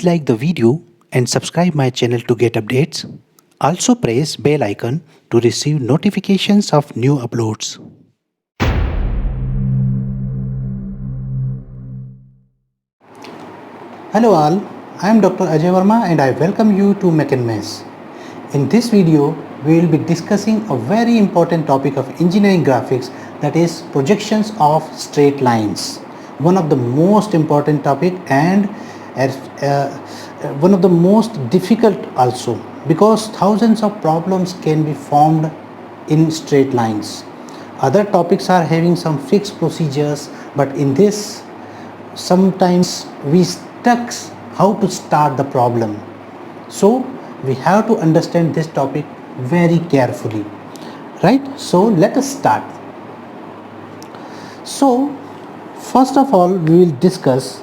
Please like the video and subscribe my channel to get updates. Also press bell icon to receive notifications of new uploads. Hello all, I am Dr. Ajay Verma and I welcome you to Mech and Mess. In this video, we will be discussing a very important topic of engineering graphics, that is projections of straight lines. One of the most important topic and one of the most difficult also, because thousands of problems can be formed in straight lines. Other topics are having some fixed procedures, but in this sometimes we stuck how to start the problem. So we have to understand this topic very carefully, right? So let us start. So first of all, we will discuss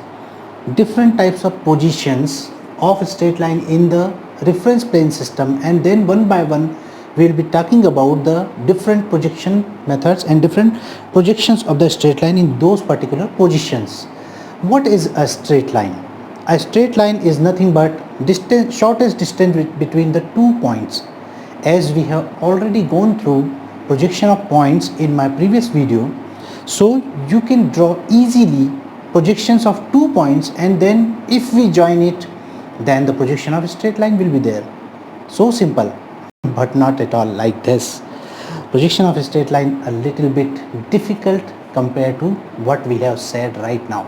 different types of positions of a straight line in the reference plane system, and then one by one we will be talking about the different projection methods and different projections of the straight line in those particular positions. What is a straight line? A straight line is nothing but shortest distance between the 2 points. As we have already gone through projection of points in my previous video, so you can draw easily projections of 2 points, and then if we join it, then the projection of a straight line will be there. So simple, but not at all like this. Projection of a straight line a little bit difficult compared to what we have said right now.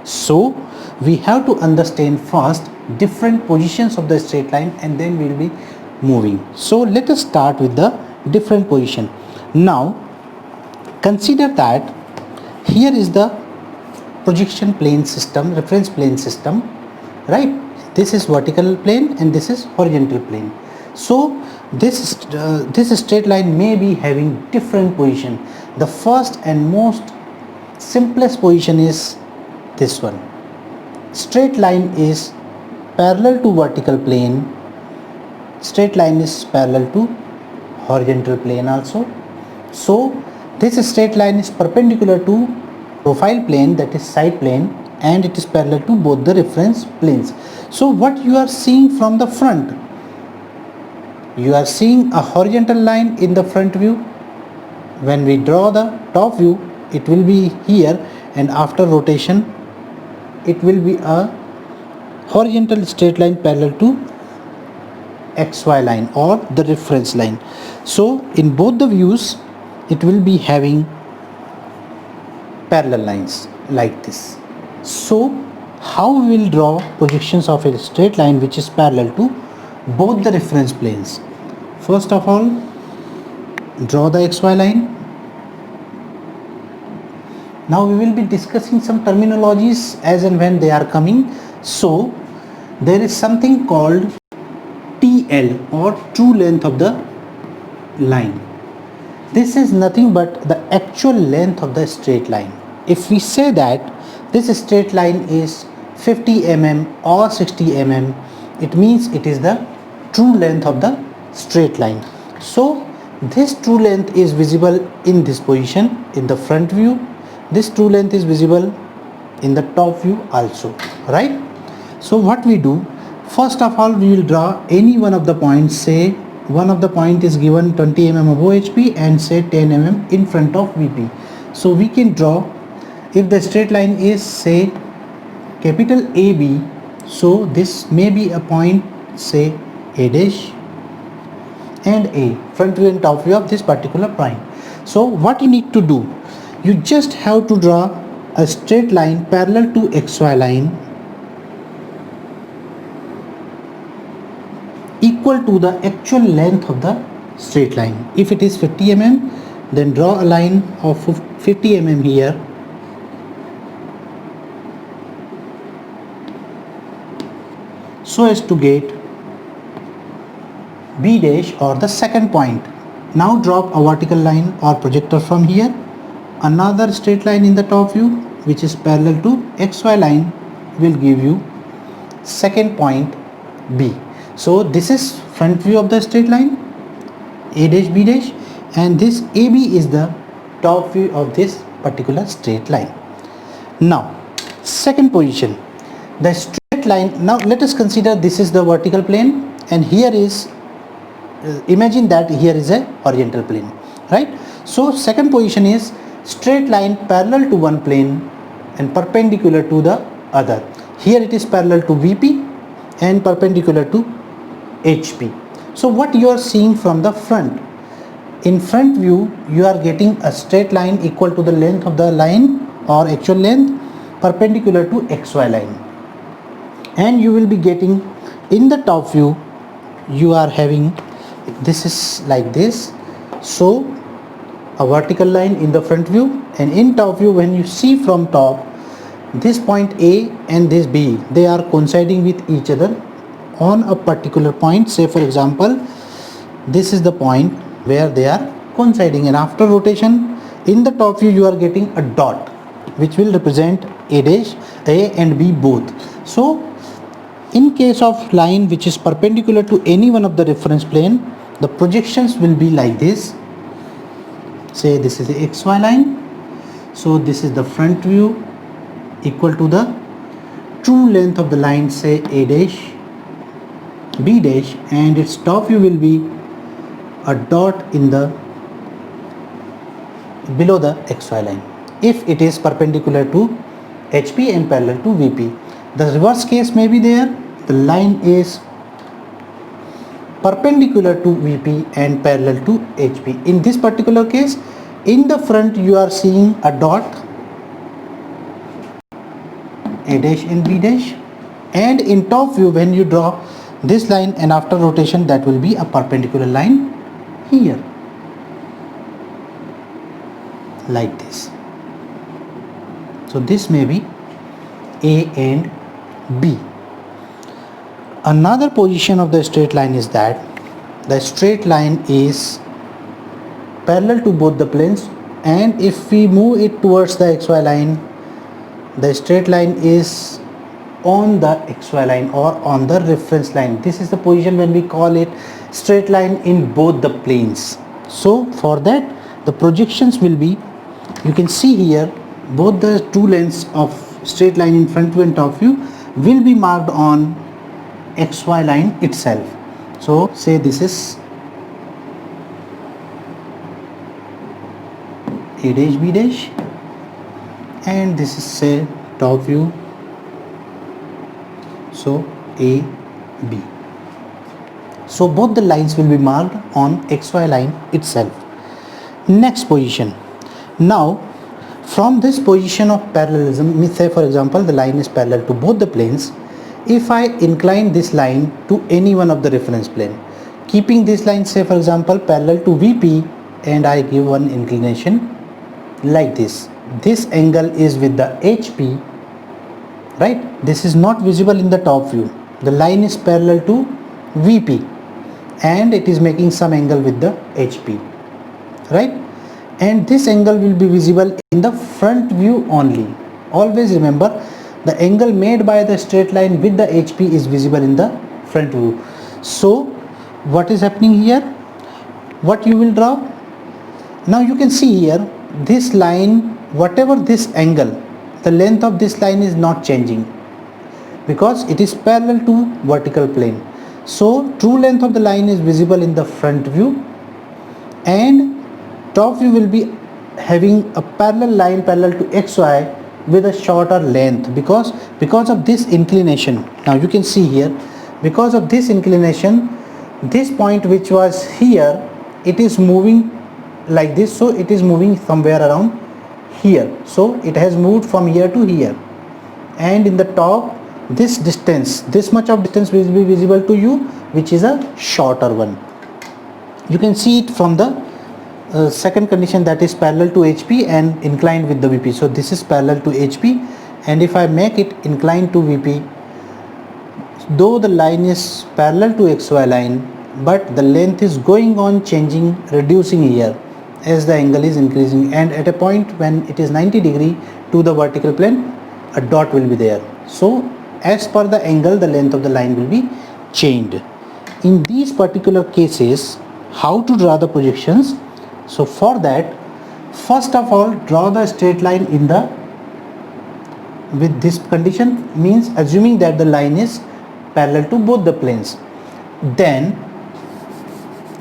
So we have to understand first different positions of the straight line, and then we will be moving. So let us start with the different position. Now consider that here is the projection plane system, reference plane system, right? This is vertical plane and this is horizontal plane. So this straight line may be having different position. The first and most simplest position is this one. Straight line is parallel to vertical plane. Straight line is parallel to horizontal plane also. So this straight line is perpendicular to profile plane, that is side plane, and it is parallel to both the reference planes. So what you are seeing from the front, you are seeing a horizontal line in the front view. When we draw the top view, it will be here, and after rotation it will be a horizontal straight line parallel to XY line or the reference line. So in both the views it will be having parallel lines like this. So how we will draw projections of a straight line which is parallel to both the reference planes? First of all, draw the XY line. Now we will be discussing some terminologies as and when they are coming. So there is something called TL, or true length of the line. This is nothing but the actual length of the straight line. If we say that this straight line is 50 mm or 60 mm, it means it is the true length of the straight line. So this true length is visible in this position in the front view. This true length is visible in the top view also, right? So what we do, first of all, we will draw any one of the points. Say one of the point is given 20 mm above HP and say 10 mm in front of VP. So we can draw, if the straight line is say capital AB, so this may be a point say A dash and A, front view and top view of this particular point. So what you need to do, you just have to draw a straight line parallel to XY line equal to the actual length of the straight line. If it is 50 mm, then draw a line of 50 mm here, so as to get B dash or the second point. Now drop a vertical line or projector from here, another straight line in the top view which is parallel to XY line will give you second point B. So this is front view of the straight line A dash B dash, and this AB is the top view of this particular straight line. Now second position, the straight straight line. Now let us consider this is the vertical plane, and here is imagine that here is a horizontal plane, right? So second position is straight line parallel to one plane and perpendicular to the other. Here it is parallel to VP and perpendicular to HP. So what you are seeing from the front, in front view you are getting a straight line equal to the length of the line or actual length perpendicular to XY line, and you will be getting in the top view you are having this is like this. So a vertical line in the front view, and in top view when you see from top, this point A and this B, they are coinciding with each other on a particular point. Say for example, this is the point where they are coinciding, and after rotation in the top view you are getting a dot which will represent A and B both. So in case of line which is perpendicular to any one of the reference plane, the projections will be like this. Say this is the XY line, so this is the front view equal to the true length of the line, say A dash, B dash, and its top view will be a dot in the below the XY line if it is perpendicular to HP and parallel to VP. The reverse case may be there, the line is perpendicular to VP and parallel to HP. In this particular case, in the front you are seeing a dot A dash and B dash, and in top view when you draw this line and after rotation that will be a perpendicular line here like this. So this may be A and B. Another position of the straight line is that the straight line is parallel to both the planes, and if we move it towards the XY line, the straight line is on the XY line or on the reference line. This is the position when we call it straight line in both the planes. So for that the projections will be, you can see here both the two lengths of straight line in front view and top view will be marked on XY line itself. So say this is A dash B dash, and this is say top view, so A B. So both the lines will be marked on XY line itself. Next position. Now from this position of parallelism, we say for example the line is parallel to both the planes. If I incline this line to any one of the reference plane, keeping this line say for example parallel to VP, and I give one inclination like this, this angle is with the HP, right? This is not visible in the top view. The line is parallel to VP and it is making some angle with the HP, right? And this angle will be visible in the front view only. Always remember, the angle made by the straight line with the HP is visible in the front view. So what is happening here? What you will draw? Now you can see here, this line, whatever this angle, the length of this line is not changing because it is parallel to vertical plane. So true length of the line is visible in the front view, and top view will be having a parallel line parallel to XY with a shorter length because of this inclination. Now you can see here, because of this inclination, this point which was here, it is moving like this, so it is moving somewhere around here. So it has moved from here to here, and in the top this distance, this much of distance will be visible to you, which is a shorter one. You can see it from the second condition, that is parallel to HP and inclined with the VP. So this is parallel to HP, and if I make it inclined to VP, though the line is parallel to XY line, but the length is going on changing, reducing here as the angle is increasing, and at a point when it is 90 degree to the vertical plane, a dot will be there. So as per the angle, the length of the line will be changed. In these particular cases, how to draw the projections? So for that, first of all, draw the straight line in the with this condition, means assuming that the line is parallel to both the planes. Then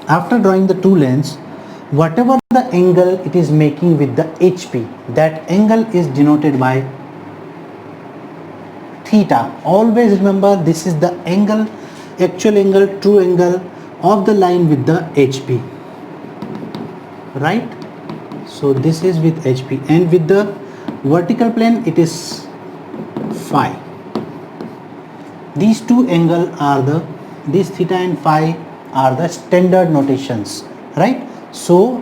after drawing the two lanes, whatever the angle it is making with the HP, that angle is denoted by theta. Always remember, this is the angle, actual angle, true angle of the line with the HP, right? So this is with HP, and with the vertical plane it is phi. These two angles are this theta and phi are the standard notations, right? So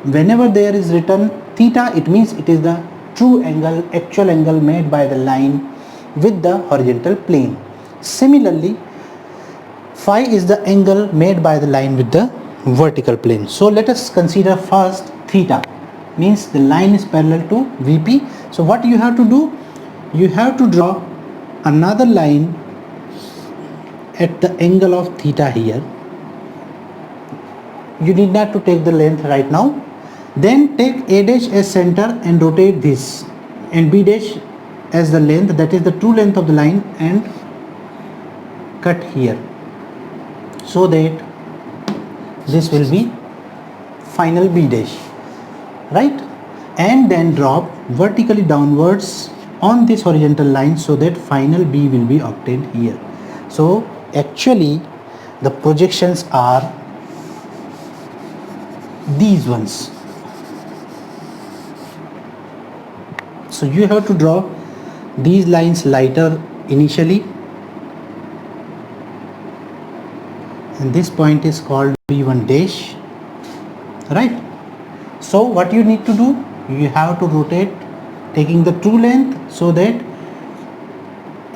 whenever there is written theta, it means it is the true angle, actual angle made by the line with the horizontal plane. Similarly, phi is the angle made by the line with the vertical plane. So let us consider first theta, means the line is parallel to VP. So what you have to do, you have to draw another line at the angle of theta here. You need not to take the length right now. Then take A dash as center and rotate this, and B dash as the length, that is the true length of the line, and cut here, so that this will be final B dash, right? And then drop vertically downwards on this horizontal line, so that final B will be obtained here. So actually the projections are these ones. So you have to draw these lines lighter initially, and this point is called B1 dash, right? So what you need to do, you have to rotate taking the true length, so that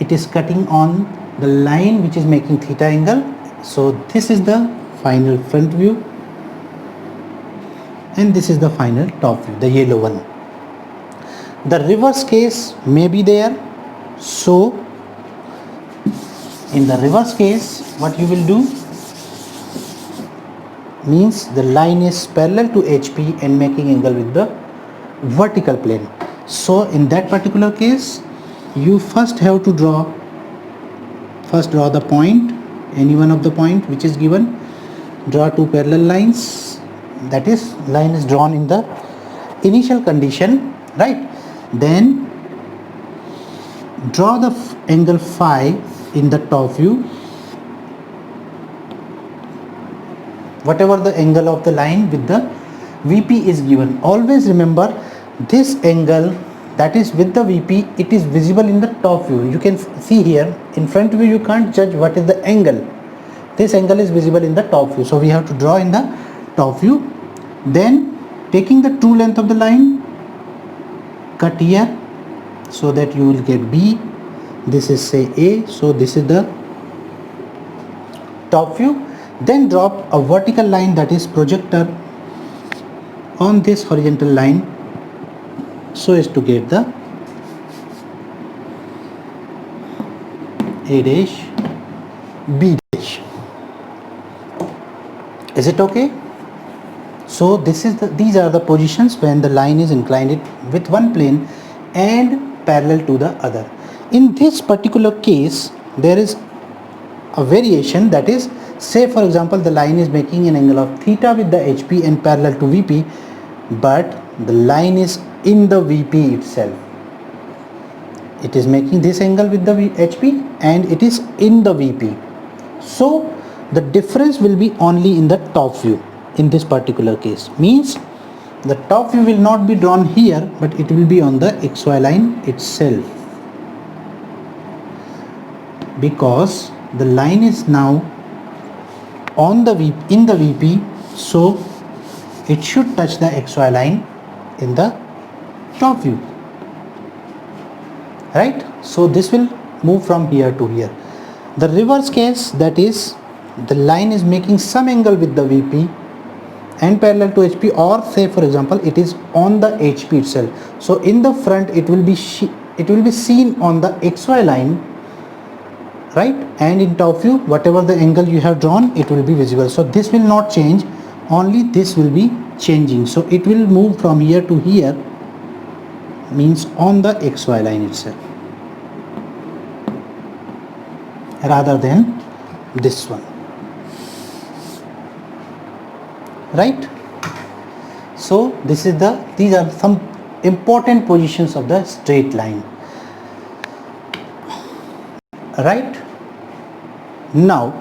it is cutting on the line which is making theta angle. So this is the final front view, and this is the final top view, the yellow one. The reverse case may be there. So in the reverse case, what you will do, means the line is parallel to HP and making angle with the vertical plane. So in that particular case, you first have to draw the point, any one of the point which is given. Draw two parallel lines, that is, line is drawn in the initial condition, right? Then draw the angle phi in the top view, whatever the angle of the line with the VP is given. Always remember, this angle that is with the VP, it is visible in the top view. You can see here in front view, you can't judge what is the angle. This angle is visible in the top view, so we have to draw in the top view. Then taking the true length of the line, cut here, so that you will get B. This is say A, so this is the top view. Then drop a vertical line, that is projector, on this horizontal line, so as to get the A dash, B dash. Is it okay? So these are the positions when the line is inclined with one plane and parallel to the other. In this particular case, there is a variation, that is, say for example, the line is making an angle of theta with the HP and parallel to VP, but the line is in the VP itself. It is making this angle with the HP and it is in the VP. So the difference will be only in the top view. In this particular case, means the top view will not be drawn here, but it will be on the XY line itself, because the line is now on the in the VP, so it should touch the XY line in the top view, right? So this will move from here to here. The reverse case, that is, the line is making some angle with the VP and parallel to HP, or say for example it is on the HP itself. So in the front it will be seen on the XY line, right? And in top view, whatever the angle you have drawn, it will be visible. So this will not change, only this will be changing. So it will move from here to here, means on the xy line itself rather than this one, right? So these are some important positions of the straight line, right? Now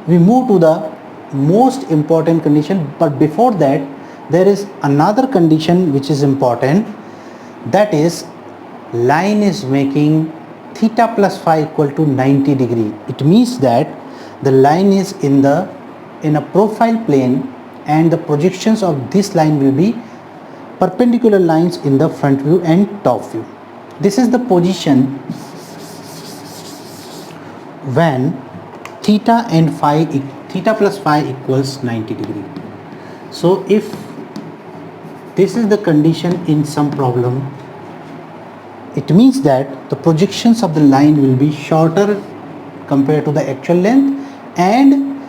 we move to the most important condition, but before that there is another condition which is important, that is line is making theta plus phi equal to 90 degree. It means that the line is in a profile plane and the projections of this line will be perpendicular lines in the front view and top view. This is the position when theta plus phi equals 90 degree. So if this is the condition in some problem, it means that the projections of the line will be shorter compared to the actual length, and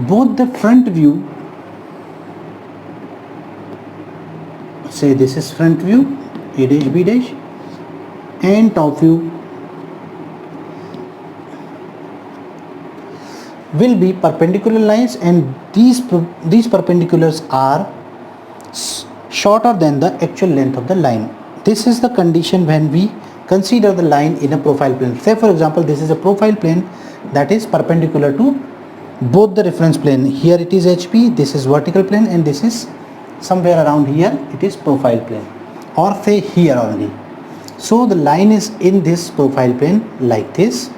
both the front view, say this is front view A dash B dash, and top view will be perpendicular lines, and these perpendiculars are shorter than the actual length of the line. This is the condition when we consider the line in a profile plane. Say for example, this is a profile plane that is perpendicular to both the reference plane. Here it is HP, this is vertical plane, and this is somewhere around here it is profile plane, or say here only. So the line is in this profile plane like this.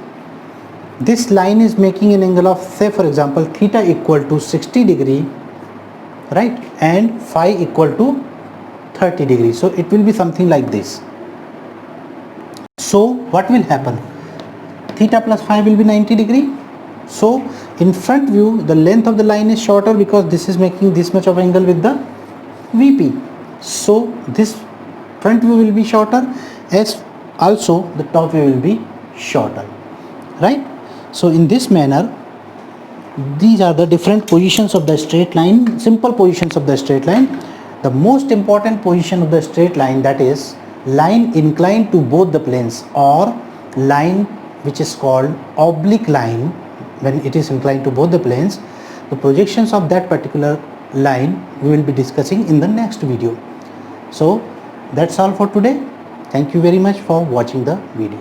This line is making an angle of, say for example, theta equal to 60 degree, right, and phi equal to 30 degrees. So it will be something like this. So what will happen? Theta plus phi will be 90 degree. So in front view the length of the line is shorter because this is making this much of angle with the VP. So this front view will be shorter, as also the top view will be shorter, right? So in this manner, these are the different positions of the straight line, simple positions of the straight line. The most important position of the straight line, that is line inclined to both the planes, or line which is called oblique line when it is inclined to both the planes. The projections of that particular line we will be discussing in the next video. So that's all for today. Thank you very much for watching the video.